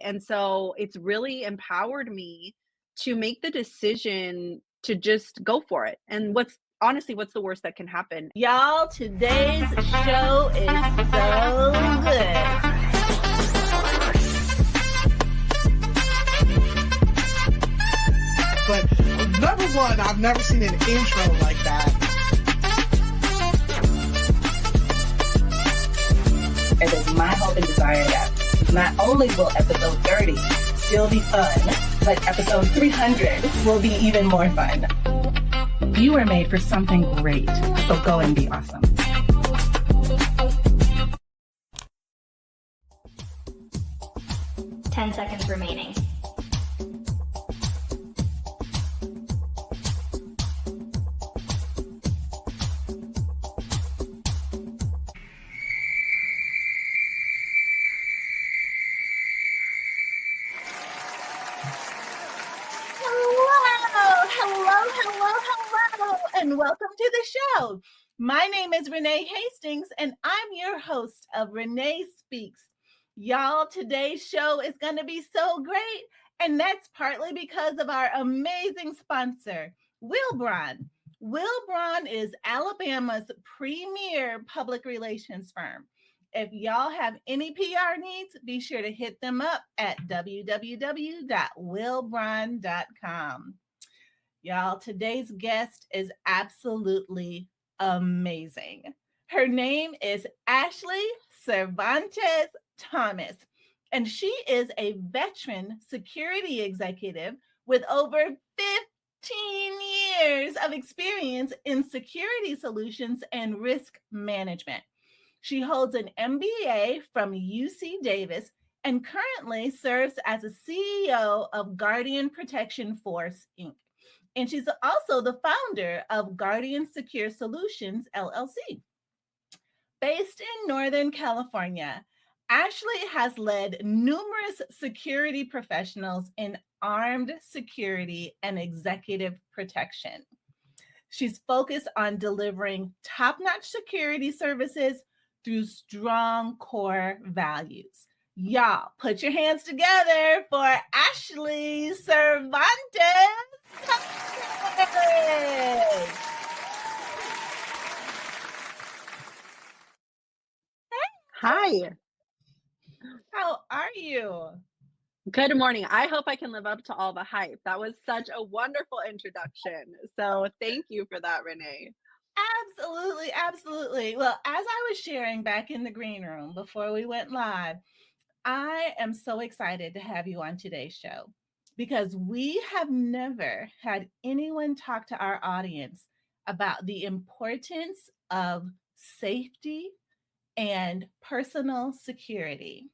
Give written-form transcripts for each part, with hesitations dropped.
And so it's really empowered me to make the decision to just go for it. And what's the worst that can happen? Y'all, today's show is so good. But number one, I've never seen an intro like that. It is my hope and desire that not only will episode 30 still be fun, but episode 300 will be even more fun. You are made for something great, so go and be awesome. Ten seconds remaining. Hello, and welcome to the show. My name is Renee Hastings, and I'm your host of Renee Speaks. Y'all, today's show is going to be so great, and that's partly because of our amazing sponsor, Wilbron. Wilbron is Alabama's premier public relations firm. If y'all have any PR needs, be sure to hit them up at www.wilbron.com. Y'all, today's guest is absolutely amazing. Her name is Ashlee Cervantes Thomas, and she is a veteran security executive with over 15 years of experience in security solutions and risk management. She holds an MBA from UC Davis and currently serves as a CEO of Guardian Protection Force, Inc. And she's also the founder of Guardian Secure Solutions, LLC. Based in Northern California, Ashlee has led numerous security professionals in armed security and executive protection. She's focused on delivering top-notch security services through strong core values. Y'all, put your hands together for Ashlee Cervantes. Hi. How are you? Good morning. I hope I can live up to all the hype. That was such a wonderful introduction. So thank you for that, Renee. Absolutely. Well, as I was sharing back in the green room before we went live, I am so excited to have you on today's show because we have never had anyone talk to our audience about the importance of safety and personal security.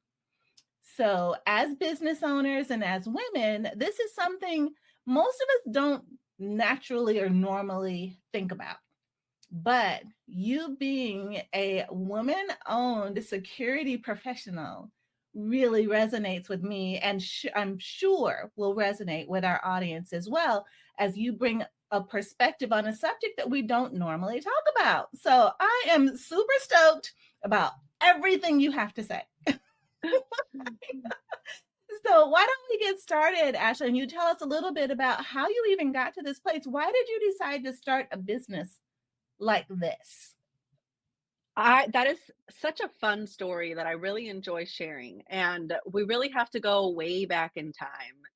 So, as business owners and as women, this is something most of us don't naturally or normally think about. But you being a woman-owned security professional really resonates with me, and I'm sure will resonate with our audience as well, as you bring a perspective on a subject that we don't normally talk about. So I am super stoked about everything you have to say. So why don't we get started, Ashlee, and you tell us a little bit about how you even got to this place. Why did you decide to start a business like this? That is such a fun story that I really enjoy sharing. And we really have to go way back in time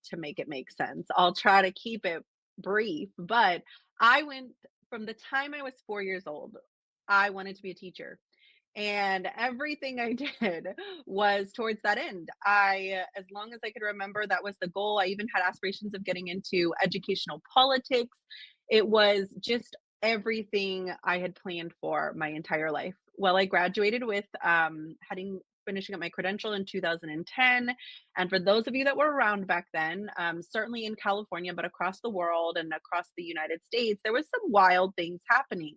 to make it make sense. I'll try to keep it brief, but I went from the time I was 4 years old, I wanted to be a teacher. And everything I did was towards that end. As long as I could remember, that was the goal. I even had aspirations of getting into educational politics. It was just everything I had planned for my entire life. Well, I graduated with finishing up my credential in 2010. And for those of you that were around back then, certainly in California, but across the world and across the United States, there was some wild things happening.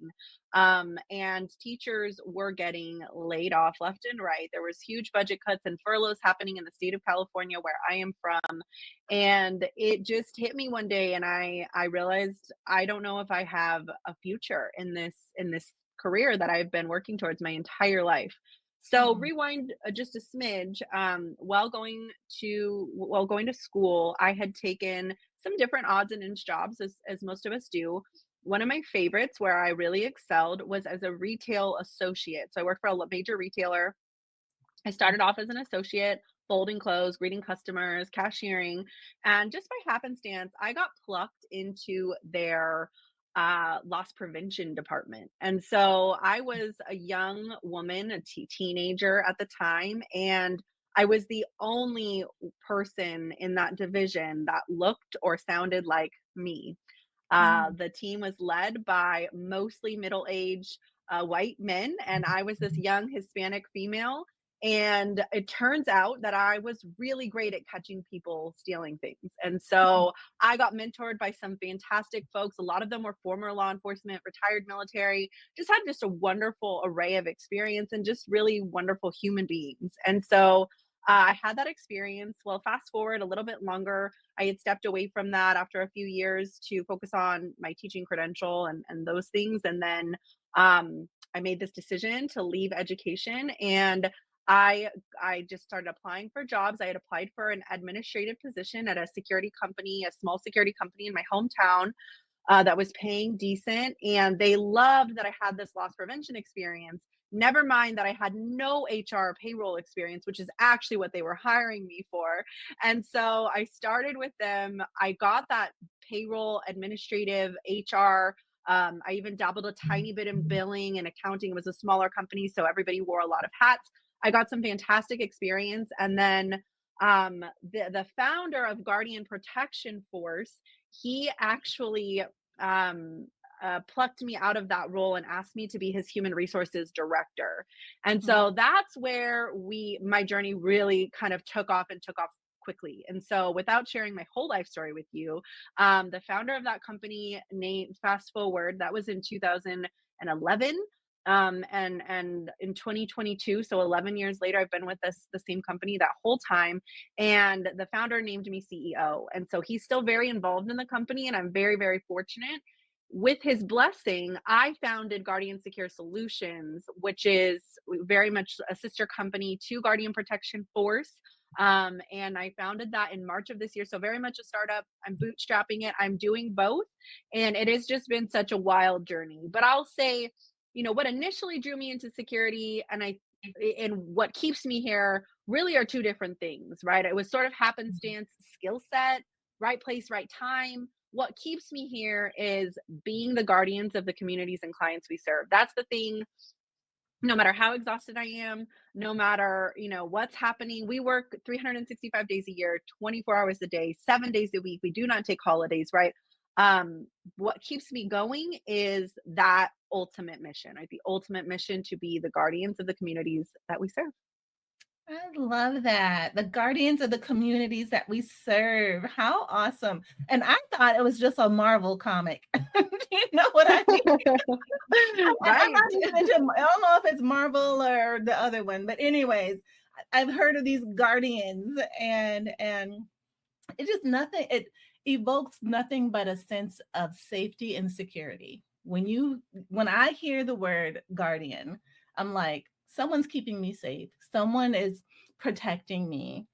And teachers were getting laid off left and right. There was huge budget cuts and furloughs happening in the state of California, where I am from. And it just hit me one day, and I realized I don't know if I have a future in this career that I've been working towards my entire life. So Mm, rewind just a smidge. While going to school, I had taken some different odds and ends jobs, as most of us do. One of my favorites, where I really excelled, was as a retail associate. So I worked for a major retailer. I started off as an associate, folding clothes, greeting customers, cashiering, and just by happenstance, I got plucked into their loss prevention department. And so I was a young woman, a teenager at the time, and I was the only person in that division that looked or sounded like me. mm, The team was led by mostly middle-aged white men, and I was this young Hispanic female. And it turns out that I was really great at catching people stealing things. And so I got mentored by some fantastic folks. A lot of them were former law enforcement, retired military, had just a wonderful array of experience and just really wonderful human beings. And so I had that experience. Well, fast forward a little bit longer, I had stepped away from that after a few years to focus on my teaching credential and those things. And then I made this decision to leave education, and I I just started applying for jobs. I had applied for an administrative position at a security company, a small security company in my hometown, that was paying decent, and they loved that I had this loss prevention experience. Never mind that I had no HR payroll experience, which is actually what they were hiring me for. And so I started with them. I got that payroll, administrative, HR. I even dabbled a tiny bit in billing and accounting. It was a smaller company, so everybody wore a lot of hats. I got some fantastic experience, and then the founder of Guardian Protection Force, he actually plucked me out of that role and asked me to be his human resources director. And mm. so that's where my journey really kind of took off and took off quickly. And so, without sharing my whole life story with you, the founder of that company, named fast forward, that was in 2011. And in 2022, so 11 years later, I've been with the same company that whole time, and the founder named me CEO. And so he's still very involved in the company, and I'm very, very fortunate. With his blessing, I founded Guardian Secure Solutions, which is very much a sister company to Guardian Protection Force. And I founded that in March of this year. So very much a startup. I'm bootstrapping it. I'm doing both. And it has just been such a wild journey. But I'll say, what initially drew me into security and what keeps me here really are two different things, right? It was sort of happenstance, skill set, right place, right time. What keeps me here is being the guardians of the communities and clients we serve. That's the thing. No matter how exhausted I am, no matter, what's happening, we work 365 days a year, 24 hours a day, 7 days a week. We do not take holidays, right? What keeps me going is that ultimate mission, right? The ultimate mission to be the guardians of the communities that we serve. I love that. The guardians of the communities that we serve. How awesome. And I thought it was just a Marvel comic. You know what I mean? And I'm Right. not even into, I don't know if it's Marvel or the other one, but anyways, I've heard of these guardians, and it just nothing, it evokes nothing but a sense of safety and security. When I hear the word guardian, I'm like, someone's keeping me safe. Someone is protecting me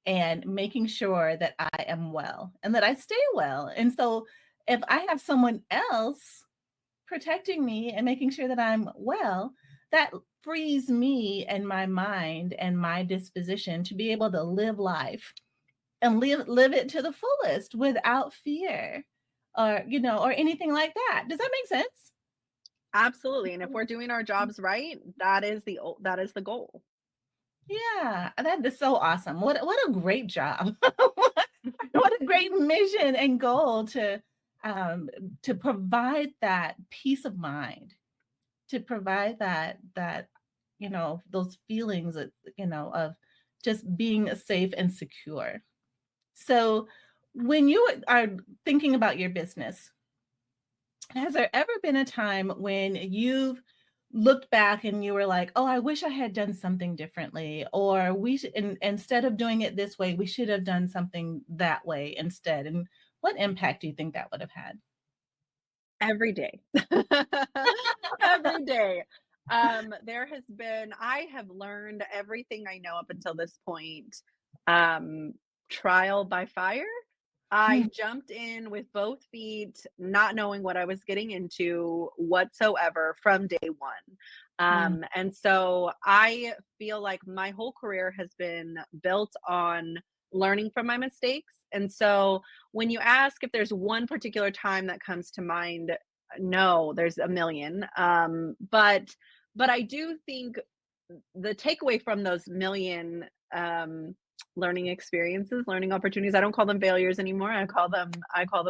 and making sure that I am well and that I stay well. And so if I have someone else protecting me and making sure that I'm well, that frees me and my mind and my disposition to be able to live life and live it to the fullest without fear or anything like that. Does that make sense? Absolutely. And if we're doing our jobs right, that is the goal. Yeah, that is so awesome. What a great job. What a great mission and goal to provide that peace of mind, to provide that those feelings of just being safe and secure. So when you are thinking about your business, has there ever been a time when you've looked back and you were like, "Oh, I wish I had done something differently," or instead of doing it this way, we should have done something that way instead? And what impact do you think that would have had? Every day. Every day. I have learned everything I know up until this point, um, trial by fire. I jumped in with both feet, not knowing what I was getting into whatsoever from day one. Mm, And so I feel like my whole career has been built on learning from my mistakes. And so when you ask if there's one particular time that comes to mind, no, there's a million. But I do think the takeaway from those million learning experiences, learning opportunities, I don't call them failures anymore. I call them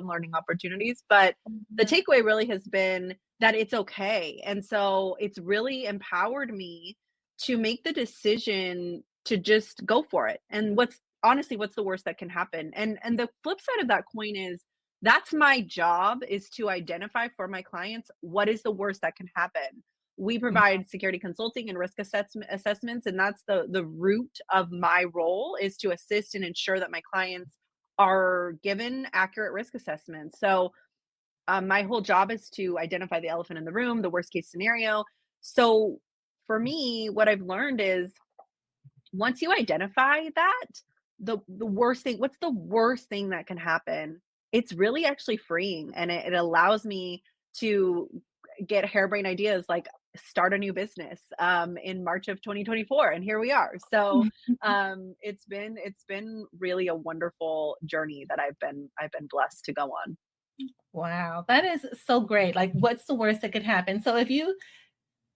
learning opportunities. But the mhm, takeaway really has been that it's okay. And so it's really empowered me to make the decision to just go for it. And what's the worst that can happen? And the flip side of that coin is that's my job, is to identify for my clients what is the worst that can happen. We mhm. provide security consulting and risk assessments, and that's the root of my role, is to assist and ensure that my clients are given accurate risk assessments. So my whole job is to identify the elephant in the room, the worst case scenario. So for me, what I've learned is once you identify that, the worst thing, what's the worst thing that can happen? It's really actually freeing, and it allows me to get harebrained ideas like start a new business in March of 2024, and here we are. So it's been really a wonderful journey that I've been blessed to go on. Wow, that is so great. Like, what's the worst that could happen? So, if you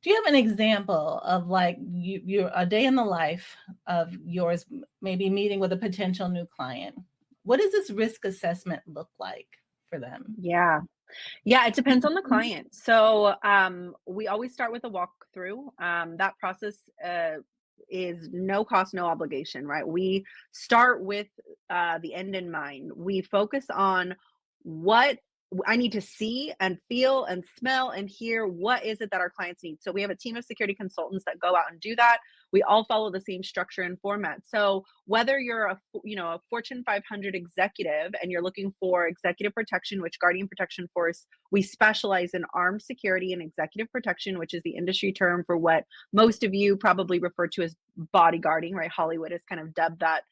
do, you have an example of like you're a day in the life of yours, maybe meeting with a potential new client. What does this risk assessment look like for them? Yeah. Yeah, it depends on the client. So, we always start with a walkthrough. That process is no cost, no obligation, right? We start with the end in mind. We focus on what I need to see and feel and smell and hear. What is it that our clients need? So we have a team of security consultants that go out and do that. We all follow the same structure and format. So whether you're a Fortune 500 executive and you're looking for executive protection, which Guardian Protection Force, we specialize in armed security and executive protection, which is the industry term for what most of you probably refer to as bodyguarding, right? Hollywood has kind of dubbed that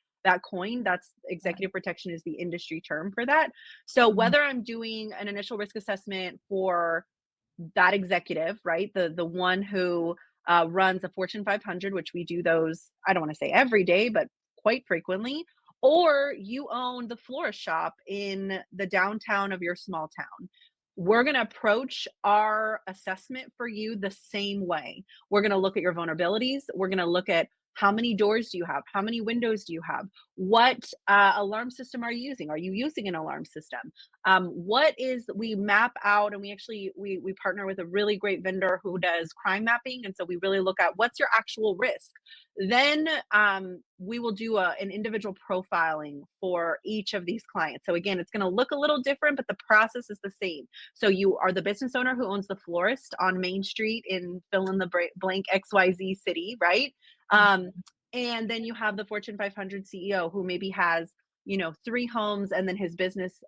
coin. That's executive protection is the industry term for that. So Mhm. whether I'm doing an initial risk assessment for that executive, right? The one who runs a Fortune 500, which we do those, I don't want to say every day, but quite frequently. Or you own the florist shop in the downtown of your small town. We're going to approach our assessment for you the same way. We're going to look at your vulnerabilities. We're going to look at how many doors do you have? How many windows do you have? What alarm system are you using? Are you using an alarm system? What is We map out, and we partner with a really great vendor who does crime mapping, and so we really look at what's your actual risk. Then we will do an individual profiling for each of these clients. So again, it's going to look a little different, but the process is the same. So you are the business owner who owns the florist on Main Street in fill in the blank XYZ city, right? um, and then you have the Fortune 500 CEO who maybe has, three homes, and then his business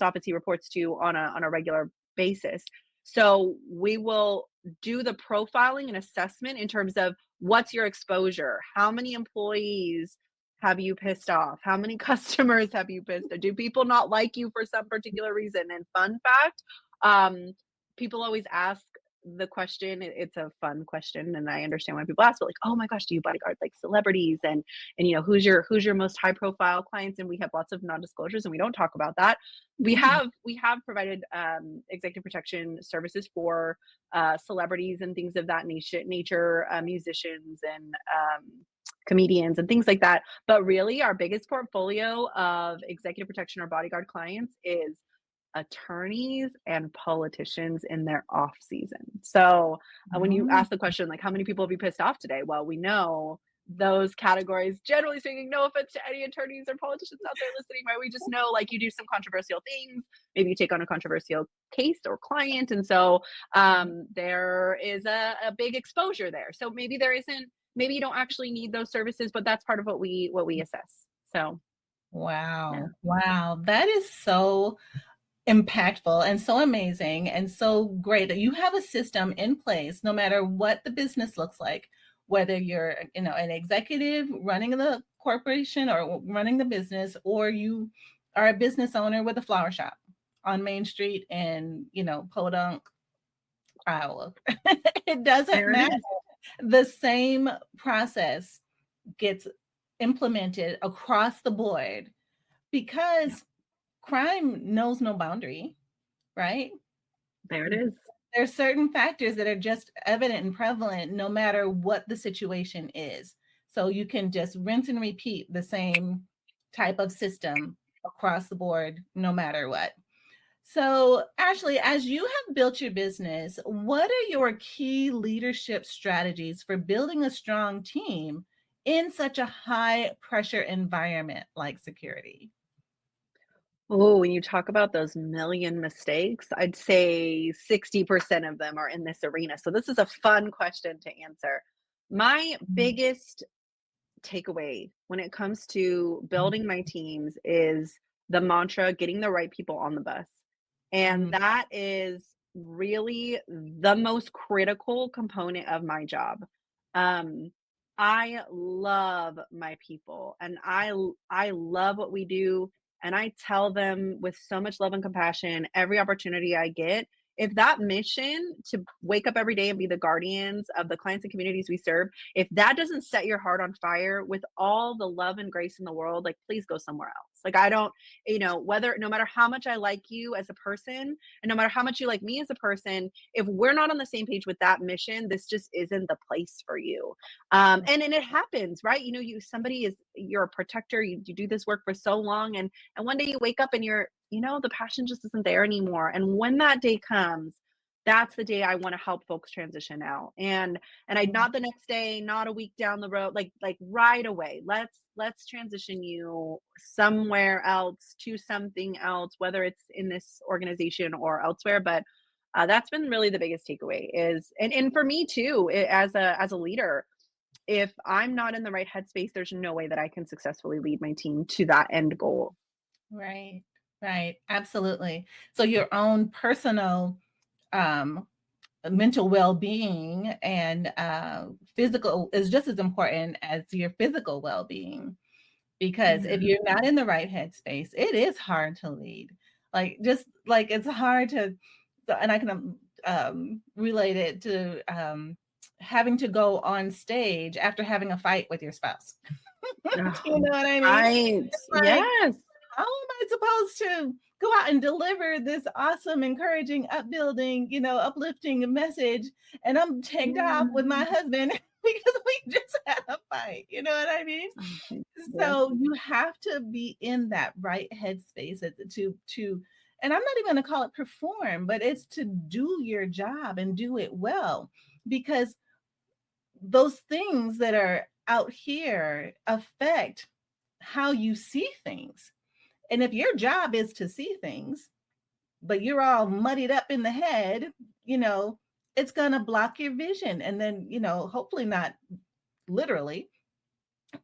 office he reports to on a regular basis. So we will do the profiling and assessment in terms of what's your exposure, how many employees have you pissed off, how many customers have you pissed off, do people not like you for some particular reason. And fun fact, um, people always ask the question, it's a fun question, and I understand why people ask, but like, oh my gosh, do you bodyguard like celebrities, and who's your most high profile clients? And we have lots of non-disclosures, and we don't talk about that. We have provided executive protection services for celebrities and things of that nature, musicians and comedians and things like that. But really, our biggest portfolio of executive protection or bodyguard clients is attorneys and politicians in their off season. So when you Mhm. ask the question, like, how many people have you pissed off today? Well, we know those categories, generally speaking, no offense to any attorneys or politicians out there listening, right? We just know like you do some controversial things. Maybe you take on a controversial case or client. And so there is a big exposure there. So maybe you don't actually need those services, but that's part of what we assess. So Wow. yeah. Wow. That is so impactful and so amazing and so great that you have a system in place no matter what the business looks like, whether you're, an executive running the corporation or running the business, or you are a business owner with a flower shop on Main Street in, Podunk, Iowa. It doesn't There it matter. is. The same process gets implemented across the board because crime knows no boundary, right? There it is. There's certain factors that are just evident and prevalent no matter what the situation is. So you can just rinse and repeat the same type of system across the board, no matter what. So, Ashlee, as you have built your business, what are your key leadership strategies for building a strong team in such a high pressure environment like security? Oh, when you talk about those million mistakes, I'd say 60% of them are in this arena. So this is a fun question to answer. My biggest takeaway when it comes to building my teams is the mantra, getting the right people on the bus. And Mhm. that is really the most critical component of my job. Um, I love my people and I love what we do. And I tell them with so much love and compassion every opportunity I get. If that mission to wake up every day and be the guardians of the clients and communities we serve, if that doesn't set your heart on fire with all the love and grace in the world, like please go somewhere else. Like I don't, whether no matter how much I like you as a person and no matter how much you like me as a person, if we're not on the same page with that mission, this just isn't the place for you. And it happens, right? You're a protector, you do this work for so long, and one day you wake up and the passion just isn't there anymore. And when that day comes, that's the day I want to help folks transition out. And I not the next day, not a week down the road, like right away. Let's transition you somewhere else to something else, whether it's in this organization or elsewhere. But that's been really the biggest takeaway is, and for me too, as a leader, if I'm not in the right headspace, there's no way that I can successfully lead my team to that end goal. Right, right, absolutely. So your own personal um, mental well-being and physical is just as important as your physical well-being, because if Yeah. you're not in the right headspace, it is hard to lead. Like just like it's hard to, and I can relate it to having to go on stage after having a fight with your spouse. Ugh, You know what I mean? right. It's like, Yes. how am I supposed to go out and deliver this awesome, encouraging, upbuilding, uplifting message? And I'm ticked off with my Yeah. husband because we just had a fight. You know what I mean? Okay. Yes. So you have to be in that right headspace to, and I'm not even going to call it perform, but it's to do your job and do it well, because those things that are out here affect how you see things. And if your job is to see things, but you're all muddied up in the head, it's going to block your vision. And then, hopefully not literally,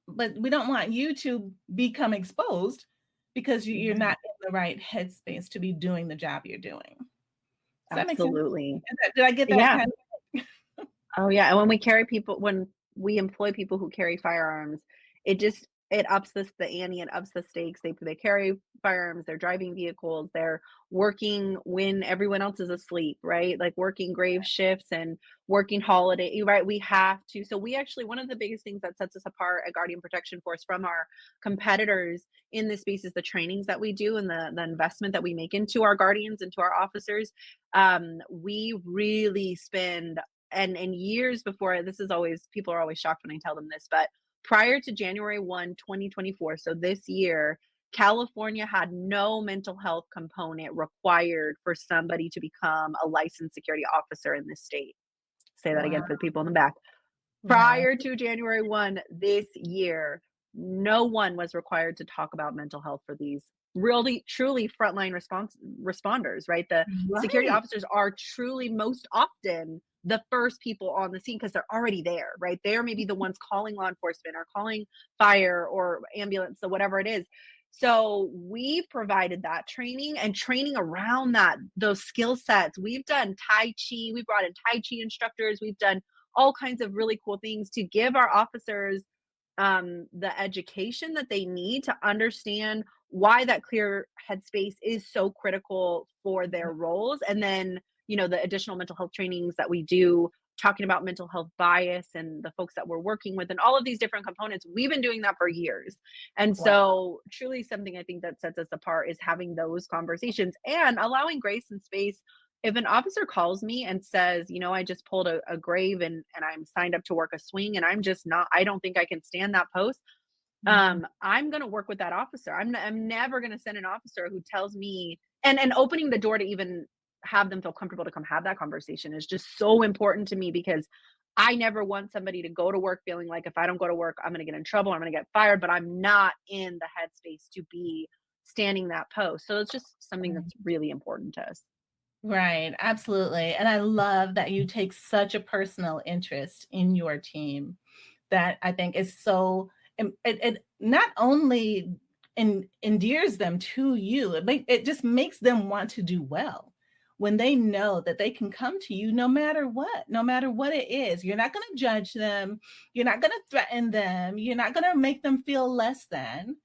but we don't want you to become exposed because you're Yeah. not in the right headspace to be doing the job you're doing. Does that make sense? Absolutely. Did I get that Yeah. kind Oh, yeah, and when we employ people who carry firearms, it ups the ante, it ups the stakes. They carry firearms, they're driving vehicles, they're working when everyone else is asleep, right? Like working grave shifts and working holiday, right? We have to. So we actually one of the biggest things that sets us apart at Guardian Protection Force from our competitors in this space is the trainings that we do and the investment that we make into our guardians, into our officers. We really spend and years before this is always people are always shocked when I tell them this, but prior to January 1, 2024, so this year, California had no mental health component required for somebody to become a licensed security officer in this state. Say that wow. again for the people in the back. Wow. Prior to January 1 this year, no one was required to talk about mental health for these really truly frontline responders, right? The security Right. officers are truly most often the first people on the scene because they're already there, right? They're maybe the ones calling law enforcement or calling fire or ambulance, so whatever it is. So we've provided that training and training around those skill sets. We've done Tai Chi, we brought in Tai Chi instructors, we've done all kinds of really cool things to give our officers the education that they need to understand why that clear headspace is so critical for their roles. And then, the additional mental health trainings that we do, talking about mental health bias and the folks that we're working with and all of these different components. We've been doing that for years. And Wow. so truly something I think that sets us apart is having those conversations and allowing grace and space. If an officer calls me and says, I just pulled a grave and I'm signed up to work a swing and I'm just not, I don't think I can stand that post. Mhm. I'm going to work with that officer. I'm never going to send an officer who tells me, and opening the door to even have them feel comfortable to come have that conversation is just so important to me, because I never want somebody to go to work feeling like if I don't go to work, I'm going to get in trouble, I'm going to get fired, but I'm not in the headspace to be standing that post. So it's just something Right. that's really important to us. Right, absolutely. And I love that you take such a personal interest in your team. That I think is so, it not only endears them to you, it just makes them want to do well when they know that they can come to you no matter what it is. You're not going to judge them, you're not going to threaten them, you're not going to make them feel less than,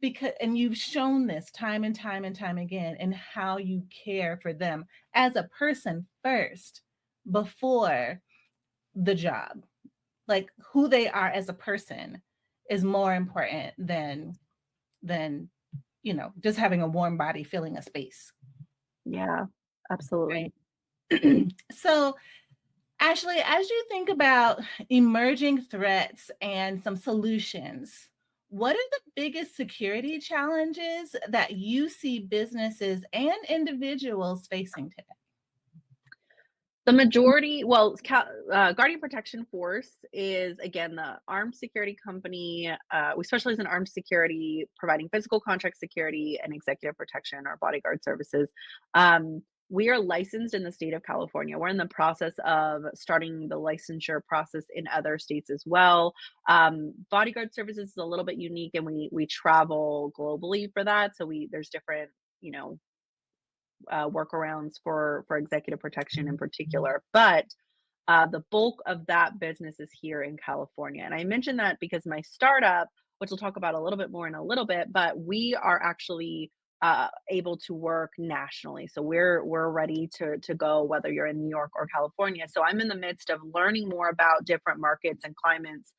because and you've shown this time and time and time again in how you care for them as a person first before the job. Like who they are as a person is more important than just having a warm body filling a space, Yeah, absolutely. right? So Ashley, as you think about emerging threats and some solutions, what are the biggest security challenges that you see businesses and individuals facing today? The majority, well, Guardian Protection Force is, again, the armed security company. We specialize in armed security, providing physical contract security and executive protection, our bodyguard services. We are licensed in the state of California. We're in the process of starting the licensure process in other states as well. Bodyguard services is a little bit unique, and we travel globally for that. So there's different, you know, workarounds for executive protection in particular. But the bulk of that business is here in California. And I mention that because my startup, which we'll talk about a little bit more in a little bit, but we are actually able to work nationally. So we're ready to go whether you're in New York or California. So I'm in the midst of learning more about different markets and climates,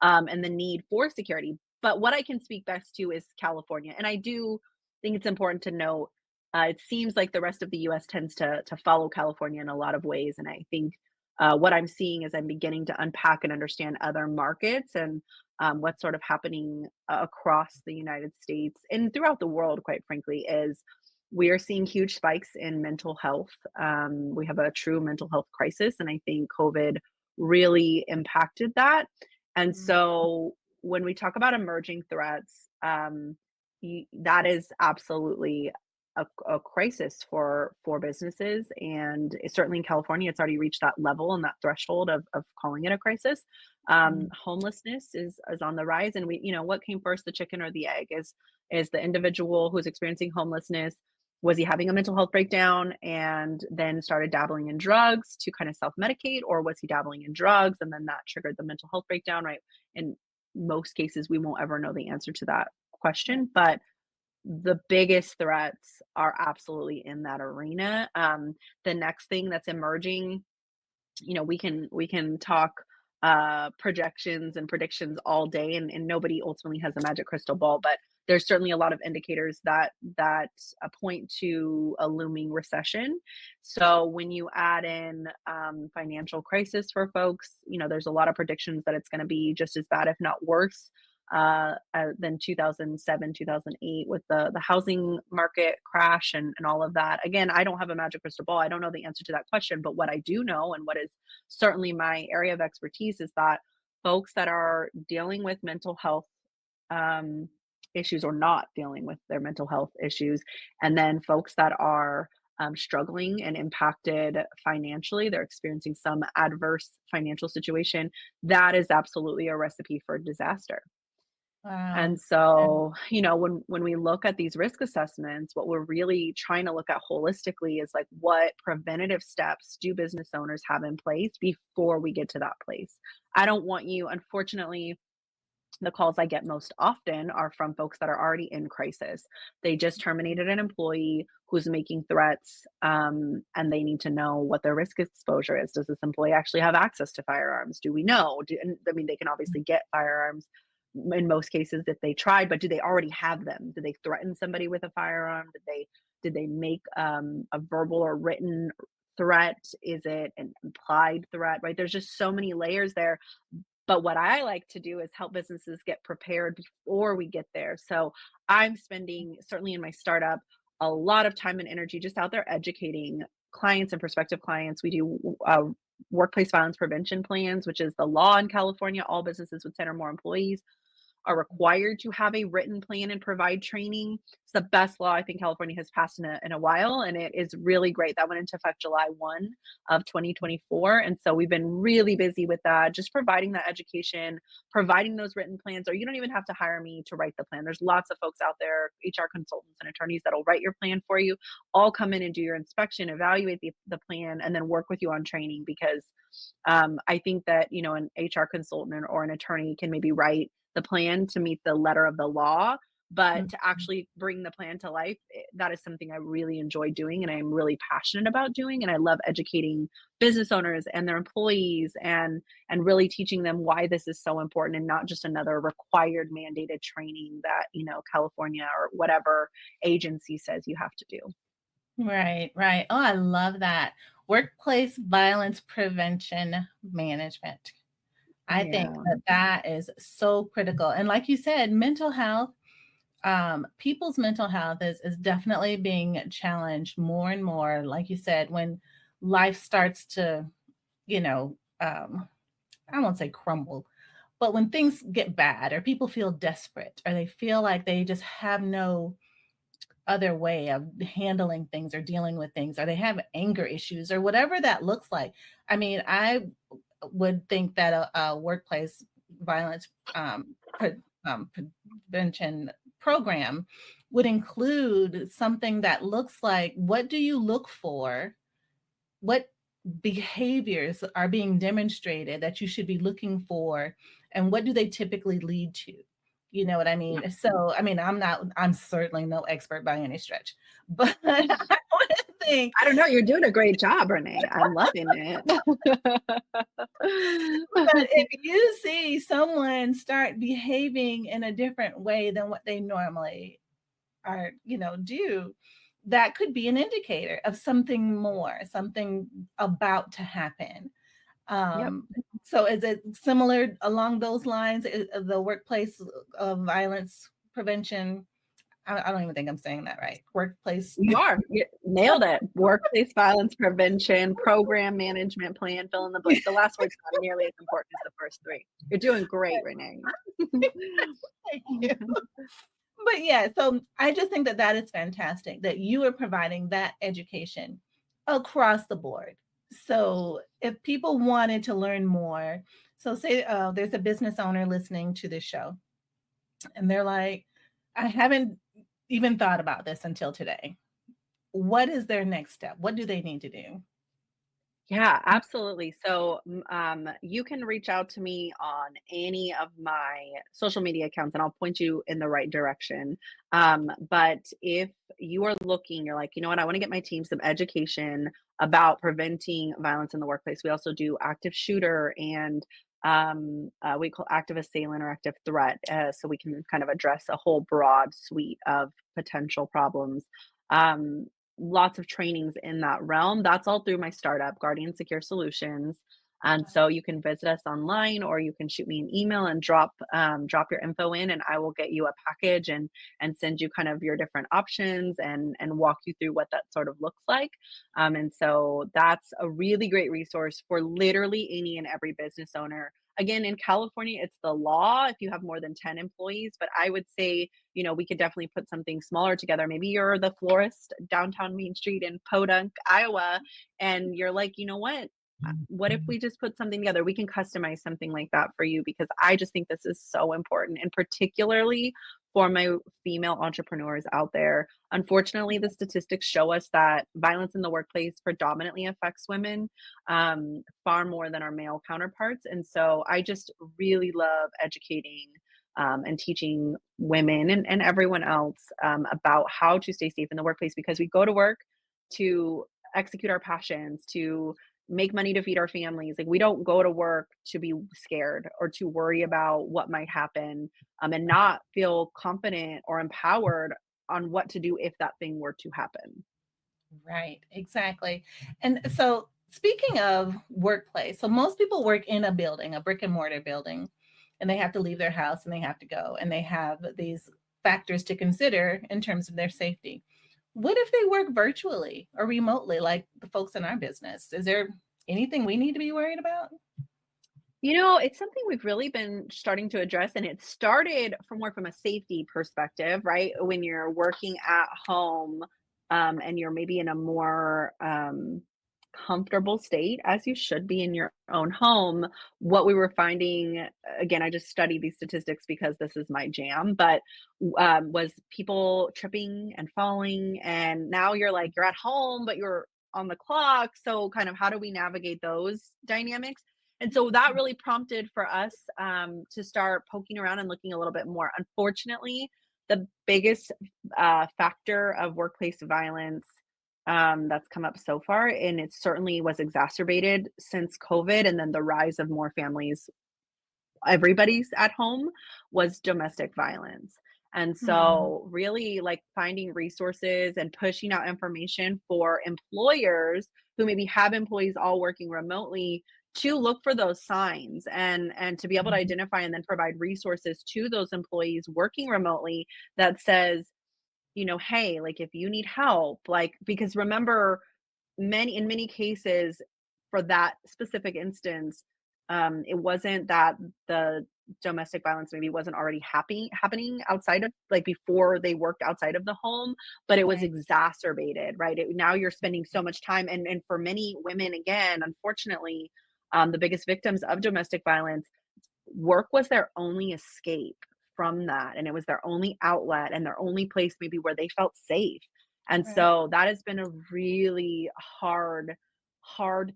and the need for security. But what I can speak best to is California. And I do think it's important to note, it seems like the rest of the US tends to follow California in a lot of ways. And I think what I'm seeing is I'm beginning to unpack and understand other markets and what's sort of happening across the United States and throughout the world, quite frankly, is we are seeing huge spikes in mental health. We have a true mental health crisis, and I think COVID really impacted that. And Mm. so when we talk about emerging threats, that is absolutely a crisis for businesses, and certainly in California, it's already reached that level and that threshold of calling it a crisis. Mm. Homelessness is on the rise, and what came first, the chicken or the egg? Is the individual who's experiencing homelessness, was he having a mental health breakdown and then started dabbling in drugs to kind of self medicate, or was he dabbling in drugs and then that triggered the mental health breakdown? Right? In most cases, we won't ever know the answer to that question, but the biggest threats are absolutely in that arena. The next thing that's emerging, we can talk projections and predictions all day, and nobody ultimately has a magic crystal ball, but there's certainly a lot of indicators that point to a looming recession. So when you add in financial crisis for folks, there's a lot of predictions that it's going to be just as bad, if not worse, than 2007, 2008, with the housing market crash and all of that. Again, I don't have a magic crystal ball. I don't know the answer to that question, but what I do know, and what is certainly my area of expertise, is that folks that are dealing with mental health um, issues or not dealing with their mental health issues, and then folks that are struggling and impacted financially, they're experiencing some adverse financial situation, that is absolutely a recipe for disaster. Wow. And so, when we look at these risk assessments, what we're really trying to look at holistically is like what preventative steps do business owners have in place before we get to that place. I don't want you, unfortunately, the calls I get most often are from folks that are already in crisis. They just terminated an employee who's making threats, and they need to know what their risk exposure is. Does this employee actually have access to firearms? Do we know? And I mean, they can obviously get firearms in most cases if they tried, but do they already have them? Did they threaten somebody with a firearm? Did they make a verbal or written threat? Is it an implied threat? Right? There's just so many layers there, but what I like to do is help businesses get prepared before we get there. So I'm spending, certainly in my startup, a lot of time and energy just out there educating clients and prospective clients. We do workplace violence prevention plans, which is the law in California. All businesses with 10 or more employees are required to have a written plan and provide training. It's the best law I think California has passed in a while, and it is really great. That went into effect July 1 of 2024. And so we've been really busy with that, just providing that education, providing those written plans, or you don't even have to hire me to write the plan. There's lots of folks out there, HR consultants and attorneys that'll write your plan for you. I'll come in and do your inspection, evaluate the plan, and then work with you on training because I think that, an HR consultant or an attorney can maybe write the plan to meet the letter of the law, but to Mhm. actually bring the plan to life, that is something I really enjoy doing and I'm really passionate about doing. And I love educating business owners and their employees and really teaching them why this is so important and not just another required mandated training that, California or whatever agency says you have to do. Right, right. Oh, I love that. Workplace violence prevention management. I think Yeah. that that is so critical. And like you said, mental health, people's mental health is definitely being challenged more and more. Like you said, when life starts to, you know, I won't say crumble, but when things get bad or people feel desperate or they feel like they just have no other way of handling things or dealing with things, or they have anger issues or whatever that looks like. I mean, I would think that a workplace violence prevention program would include something that looks like, what do you look for? What behaviors are being demonstrated that you should be looking for, and what do they typically lead to? You know what I mean? So, I mean, I'm certainly no expert by any stretch, but I would think I don't know. You're doing a great job, Renee. I'm loving it. but if you see someone start behaving in a different way than what they normally are, do, that could be an indicator of something more, something about to happen. Yep. Um, so is it similar along those lines, the workplace violence prevention? I don't even think I'm saying that right. Workplace. You are. You nailed it. Workplace violence prevention, program management plan, fill in the blank. The last word's not nearly as important as the first three. You're doing great, Renee. Thank you. But yeah, so I just think that that is fantastic that you are providing that education across the board. So if people wanted to learn more, so say there's a business owner listening to this show and they're like, I haven't even thought about this until today. What is their next step? What do they need to do? Yeah, absolutely. So, you can reach out to me on any of my social media accounts and I'll point you in the right direction. But if you are looking, you're like, you know what, I want to get my team some education about preventing violence in the workplace. We also do active shooter and we call active assailant or active threat. So we can kind of address a whole broad suite of potential problems. Um, Lots of trainings in that realm. That's all through my startup, Guardian Secure Solutions. And so you can visit us online or you can shoot me an email and drop your info in and I will get you a package and send you kind of your different options and walk you through what that sort of looks like. And so that's a really great resource for literally any and every business owner. Again, in California, it's the law if you have more than 10 employees, but I would say, we could definitely put something smaller together. Maybe you're the florist downtown Main Street in Podunk, Iowa, and you're like, you know what? what if we just put something together? We can customize something like that for you because I just think this is so important, and particularly for my female entrepreneurs out there. Unfortunately, the statistics show us that violence in the workplace predominantly affects women far more than our male counterparts. And so I just really love educating and teaching women and everyone else about how to stay safe in the workplace because we go to work to execute our passions, to make money to feed our families. Like we don't go to work to be scared or to worry about what might happen and not feel confident or empowered on what to do if that thing were to happen. Right, exactly. And so speaking of workplace, so most people work in a building, a brick and mortar building, and they have to leave their house and they have to go and they have these factors to consider in terms of their safety. What if they work virtually or remotely like the folks in our business? Is there anything we need to be worried about? You know, it's something we've really been starting to address, and it started from more from a safety perspective, right? When you're working at home, and you're maybe in a more comfortable state, as you should be in your own home. What we were finding, again, I just study these statistics because this is my jam, but was people tripping and falling, and now you're like you're at home, but you're on the clock. So, kind of, how do we navigate those dynamics? And so that really prompted for us to start poking around and looking a little bit more. Unfortunately, the biggest factor of workplace violence that's come up so far, and it certainly was exacerbated since COVID and then the rise of more families, everybody's at home, was domestic violence. And Hmm. so, really, like finding resources and pushing out information for employers who maybe have employees all working remotely to look for those signs and to be able to identify and then provide resources to those employees working remotely that says, hey, like if you need help, like because remember, many cases for that specific instance, it wasn't that the domestic violence maybe wasn't already happening outside of, like, before they worked outside of the home, but it was Right, exacerbated, right? Now you're spending so much time, and for many women, again, unfortunately, the biggest victims of domestic violence, work was their only escape from that, and it was their only outlet and their only place maybe where they felt safe. And right. so that has been a really hard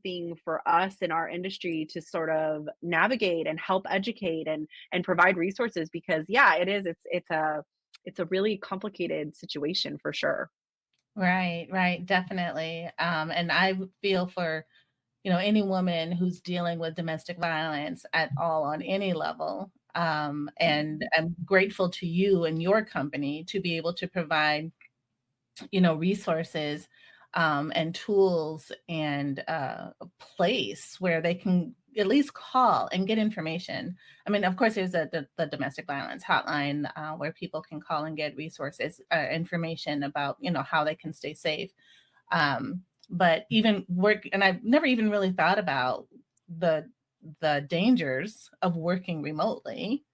thing for us in our industry to sort of navigate and help educate and provide resources because yeah, it's a really complicated situation for sure. Right, right, definitely. And I feel for, any woman who's dealing with domestic violence at all on any level. And I'm grateful to you and your company to be able to provide, resources and tools and a place where they can at least call and get information. I mean, of course, there's the domestic violence hotline where people can call and get resources, information about, how they can stay safe. But even work, and I've never even really thought about the the dangers of working remotely,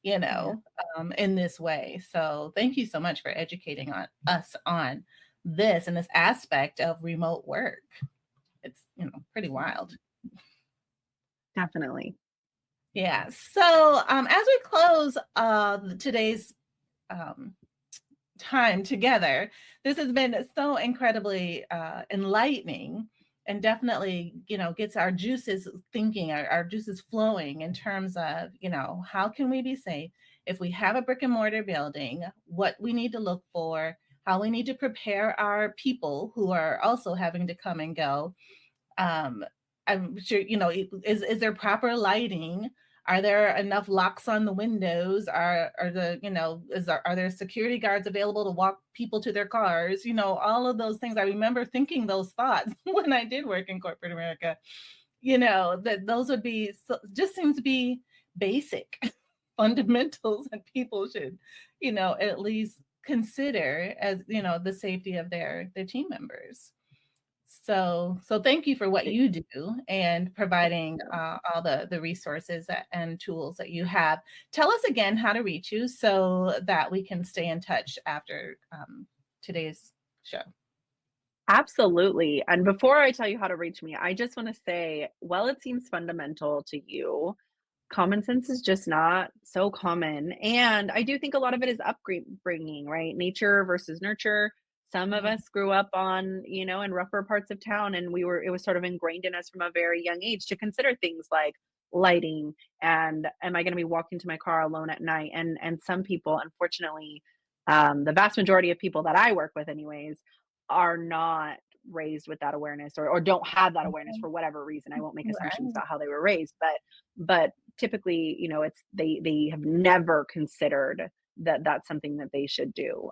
Yeah. in this way. So thank you so much for educating on us on this and this aspect of remote work. It's, pretty wild. Definitely. Yeah. So as we close today's um, time together, this has been so incredibly enlightening and definitely, gets our juices thinking, our juices flowing in terms of, how can we be safe if we have a brick and mortar building, what we need to look for, how we need to prepare our people who are also having to come and go. um, I'm sure, is there proper lighting? Are there enough locks on the windows? Are the, are there security guards available to walk people to their cars? All of those things. I remember thinking those thoughts when I did work in corporate America, that those would be just seems to be basic fundamentals and people should, at least consider as, the safety of their team members. So thank you for what Thank you do and providing you. all the resources and tools that you have. Tell us again how to reach you so that we can stay in touch after today's show. Absolutely. And before I tell you how to reach me, I just want to say, well, it seems fundamental to you. Common sense is just not so common. And I do think a lot of it is upbringing, right? Nature versus nurture. Some of Mhm. us grew up on, in rougher parts of town, and it was sort of ingrained in us from a very young age to consider things like lighting and am I going to be walking to my car alone at night? And some people, unfortunately, the vast majority of people that I work with, anyways, are not raised with that awareness or don't have that awareness for whatever reason. I won't make assumptions Right. about how they were raised, but typically, it's they have never considered that that's something that they should do.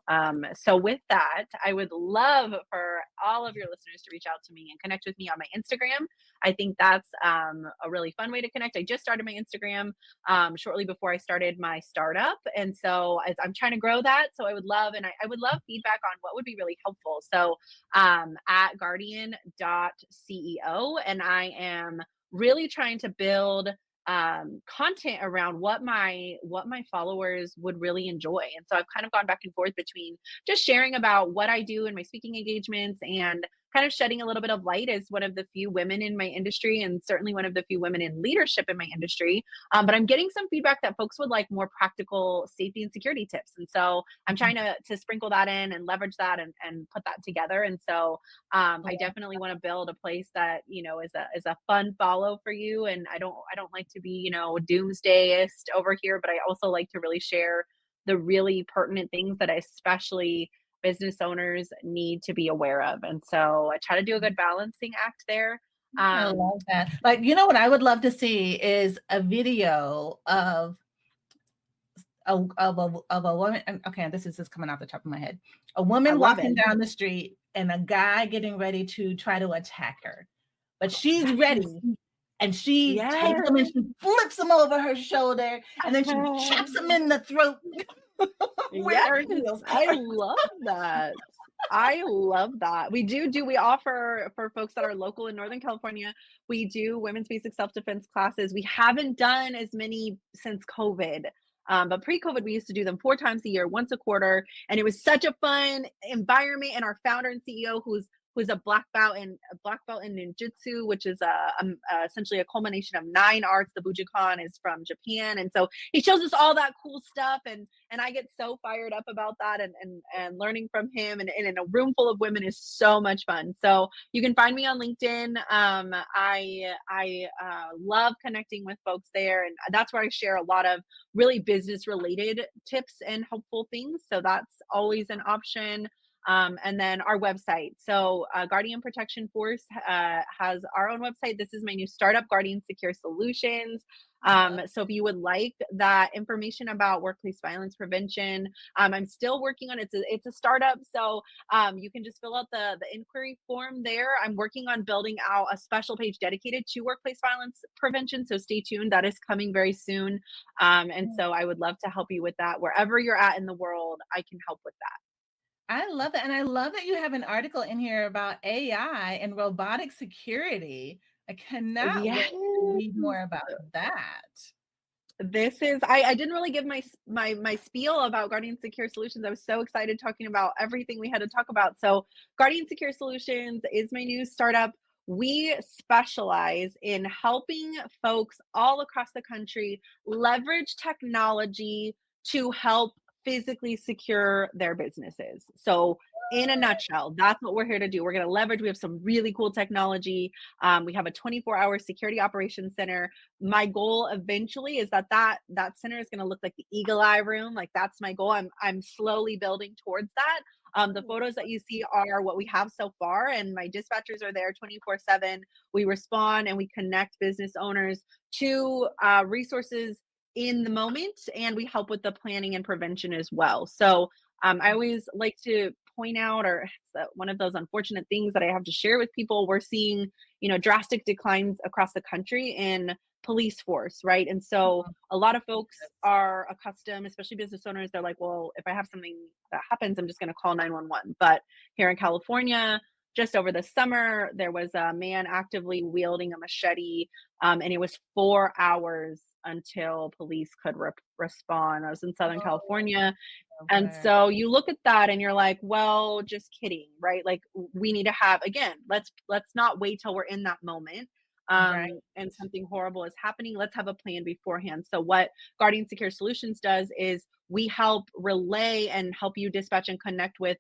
So with that, I would love for all of your listeners to reach out to me and connect with me on my Instagram. I think that's a really fun way to connect. I just started my Instagram shortly before I started my startup, and so as I'm trying to grow that, so I would love I would love feedback on what would be really helpful. So at guardian.ceo, and I am really trying to build content around what my followers would really enjoy. And so I've kind of gone back and forth between just sharing about what I do in my speaking engagements and kind of shedding a little bit of light as one of the few women in my industry, and certainly one of the few women in leadership in my industry. But I'm getting some feedback that folks would like more practical safety and security tips, and so I'm trying to sprinkle that in and leverage that and put that together. And so I definitely want to build a place that is a fun follow for you. And I don't like to be doomsdayist over here, but I also like to really share the really pertinent things that especially business owners need to be aware of. And so I try to do a good balancing act there. I Um, love that. Like, you know what I would love to see is a video of a woman. Okay, this is just coming off the top of my head. A I woman love it. walking down the street and a guy getting ready to try to attack her, but she's Yes. ready. And she takes Yes. him and she flips him over her shoulder, and then she chops him in the throat with Yes, her heels. I love that. I love that. We offer for folks that are local in Northern California, we do women's basic self-defense classes. We haven't done as many since COVID. But pre-COVID, we used to do them 4 times a year, once a quarter, and it was such a fun environment. And our founder and CEO, who's a black belt in ninjutsu, which is essentially a culmination of 9 arts. The Bujinkan is from Japan, and so he shows us all that cool stuff, and I get so fired up about that, and learning from him, and in a room full of women is so much fun. So you can find me on LinkedIn. I love connecting with folks there, and that's where I share a lot of really business related tips and helpful things. So that's always an option. And then our website. So Guardian Protection Force has our own website. This is my new startup, Guardian Secure Solutions. So if you would like that information about workplace violence prevention, I'm still working on it. It's a startup, so you can just fill out the inquiry form there. I'm working on building out a special page dedicated to workplace violence prevention. So stay tuned. That is coming very soon. And so I would love to help you with that. Wherever you're at in the world, I can help with that. I love it. And I love that you have an article in here about AI and robotic security. I cannot Yes. wait to read more about that. This is I didn't really give my spiel about Guardian Secure Solutions. I was so excited talking about everything we had to talk about. So, Guardian Secure Solutions is my new startup. We specialize in helping folks all across the country leverage technology to help physically secure their businesses. So, in a nutshell, that's what we're here to do. We're going to leverage. We have some really cool technology. We have a 24-hour security operations center. My goal eventually is that center is going to look like the eagle eye room. Like, that's my goal. I'm slowly building towards that. The photos that you see are what we have so far, and my dispatchers are there 24/7. We respond and we connect business owners to resources in the moment, and we help with the planning and prevention as well. So I always like to point out, or one of those unfortunate things that I have to share with people, we're seeing drastic declines across the country in police force, right? And so a lot of folks are accustomed, especially business owners, they're like, well, if I have something that happens, I'm just going to call 911. But here in California, just over the summer, there was a man actively wielding a machete, and it was 4 hours until police could respond. I was in Southern Oh, California. And word. so you look at that and you're like, well, just kidding, right? Like we need to have, again, let's not wait till we're in that moment. Right. And something horrible is happening. Let's have a plan beforehand. So what Guardian Secure Solutions does is we help relay and help you dispatch and connect with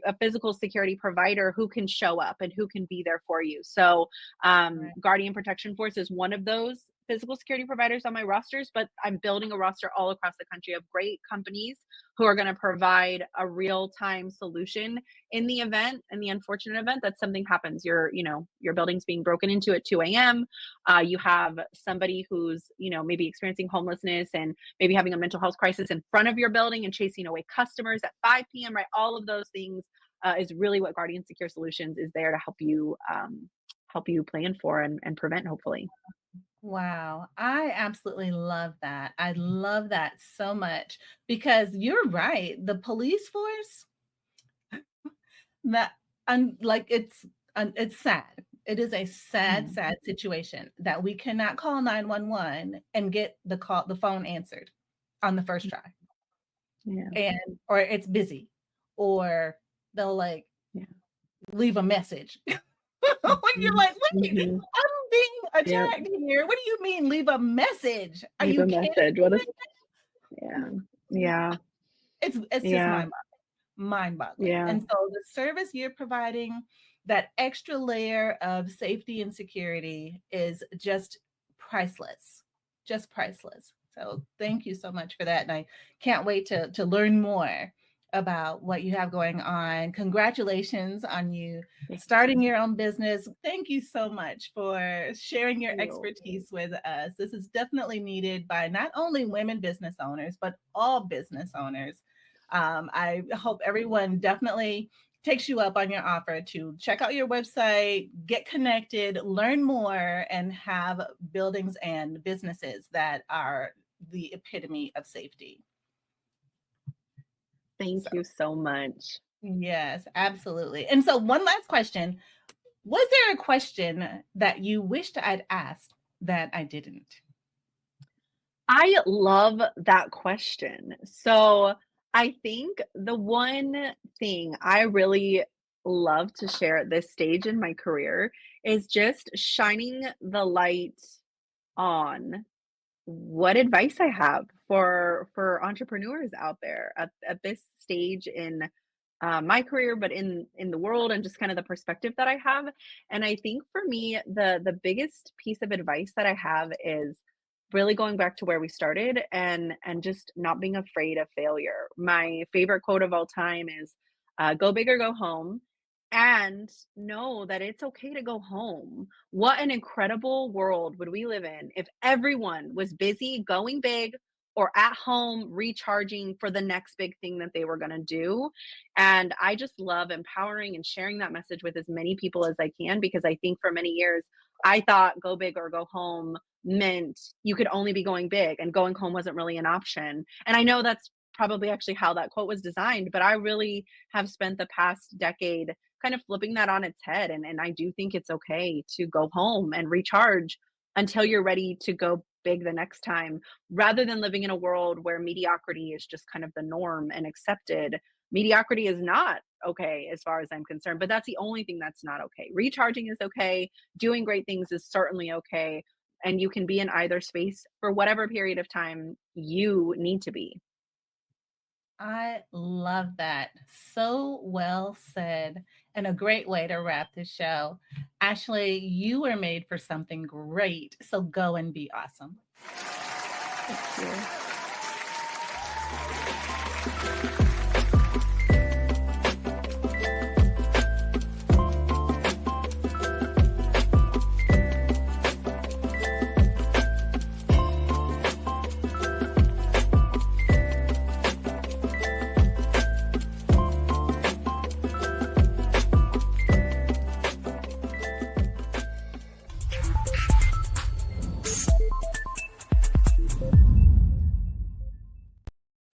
a physical security provider who can show up and who can be there for you. So Right. Guardian Protection Force is one of those physical security providers on my rosters, but I'm building a roster all across the country of great companies who are going to provide a real-time solution in the event, in the unfortunate event that something happens. Your building's being broken into at 2 a.m. You have somebody who's, maybe experiencing homelessness and maybe having a mental health crisis in front of your building and chasing away customers at 5 p.m., right? All of those things is really what Guardian Secure Solutions is there to help you plan for and prevent, hopefully. Wow, I absolutely love that. I love that so much because you're right. The police force, that like it's sad. It is a sad, Mhm. sad situation that we cannot call 911 and get the phone answered on the first try, Yeah, and or it's busy, or they'll like yeah. leave a message. When you're like, wait, Mhm. I'm being Yep. attacked here. What do you mean leave a message? Are Leave you a kidding message. me What is right Yeah. now? Yeah. It's just Yeah. mind-boggling. Yeah. And so the service you're providing, that extra layer of safety and security is just priceless. Just priceless. So thank you so much for that. And I can't wait to learn more about what you have going on. Congratulations on you Thank starting your own business. Thank you so much for sharing your you. expertise with us. This is definitely needed by not only women business owners, but all business owners. I hope everyone definitely takes you up on your offer to check out your website, get connected, learn more, and have buildings and businesses that are the epitome of safety. So, Thank you so much. yes, absolutely. And so, one last question. Was there a question that you wished I'd asked that I didn't? I love that question. So I think the one thing I really love to share at this stage in my career is just shining the light on what advice I have for entrepreneurs out there at this stage in my career, but in the world and just kind of the perspective that I have. And I think for me, the biggest piece of advice that I have is really going back to where we started and just not being afraid of failure. My favorite quote of all time is go big or go home, and know that it's okay to go home. What an incredible world would we live in if everyone was busy going big or at home recharging for the next big thing that they were going to do. And I just love empowering and sharing that message with as many people as I can, because I think for many years I thought go big or go home meant you could only be going big and going home wasn't really an option. And I know that's probably actually how that quote was designed, but I really have spent the past decade kind of flipping that on its head. And I do think it's okay to go home and recharge until you're ready to go big the next time, rather than living in a world where mediocrity is just kind of the norm and accepted. Mediocrity is not okay as far as I'm concerned, but that's the only thing that's not okay. Recharging is okay. Doing great things is certainly okay. And you can be in either space for whatever period of time you need to be. I love that. So well said, and a great way to wrap the show. Ashley, you were made for something great. So go and be awesome. Thank you.